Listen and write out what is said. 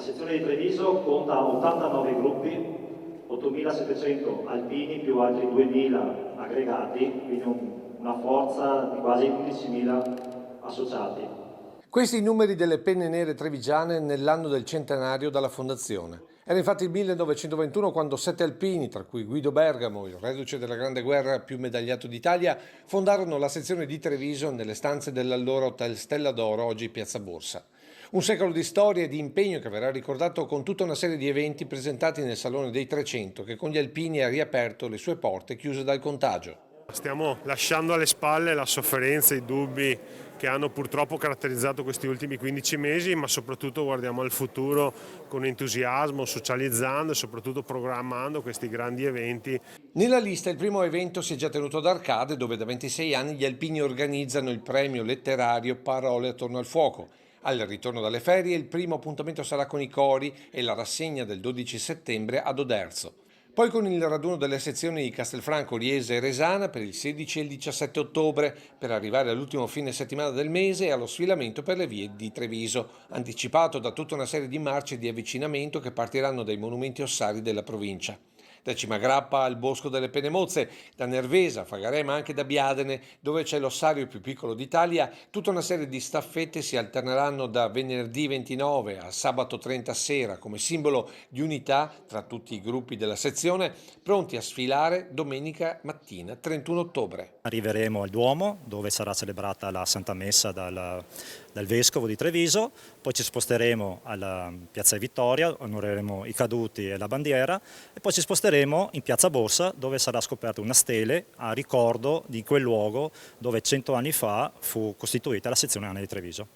sezione di Treviso conta 89 gruppi, 8.700 alpini più altri 2.000 aggregati, quindi una forza di quasi 11.000 associati. Questi i numeri delle Penne Nere trevigiane nell'anno del centenario dalla fondazione. Era infatti il 1921 quando 7 alpini, tra cui Guido Bergamo, il reduce della Grande Guerra più medagliato d'Italia, fondarono la sezione di Treviso nelle stanze dell'allora Hotel Stella d'Oro, oggi Piazza Borsa. Un secolo di storia e di impegno che verrà ricordato con tutta una serie di eventi presentati nel Salone dei 300 che con gli alpini ha riaperto le sue porte chiuse dal contagio. Stiamo lasciando alle spalle la sofferenza, i dubbi che hanno purtroppo caratterizzato questi ultimi 15 mesi, ma soprattutto guardiamo al futuro con entusiasmo, socializzando e soprattutto programmando questi grandi eventi. Nella lista il primo evento si è già tenuto ad Arcade, dove da 26 anni gli alpini organizzano il premio letterario Parole attorno al fuoco. Al ritorno dalle ferie il primo appuntamento sarà con i cori e la rassegna del 12 settembre ad Oderzo. Poi con il raduno delle sezioni di Castelfranco, Riese e Resana per il 16 e il 17 ottobre, per arrivare all'ultimo fine settimana del mese e allo sfilamento per le vie di Treviso, anticipato da tutta una serie di marce di avvicinamento che partiranno dai monumenti ossari della provincia. Da Cimagrappa al Bosco delle Penemozze, da Nervesa a Fagarè ma anche da Biadene, dove c'è l'ossario più piccolo d'Italia, tutta una serie di staffette si alterneranno da venerdì 29 a sabato 30 sera come simbolo di unità tra tutti i gruppi della sezione, pronti a sfilare domenica mattina 31 ottobre. Arriveremo al Duomo, dove sarà celebrata la Santa Messa dal Vescovo di Treviso, poi ci sposteremo alla Piazza Vittoria, onoreremo i caduti e la bandiera, e poi ci sposteremo in Piazza Borsa, dove sarà scoperta una stele a ricordo di quel luogo dove 100 anni fa fu costituita la sezione ANA di Treviso.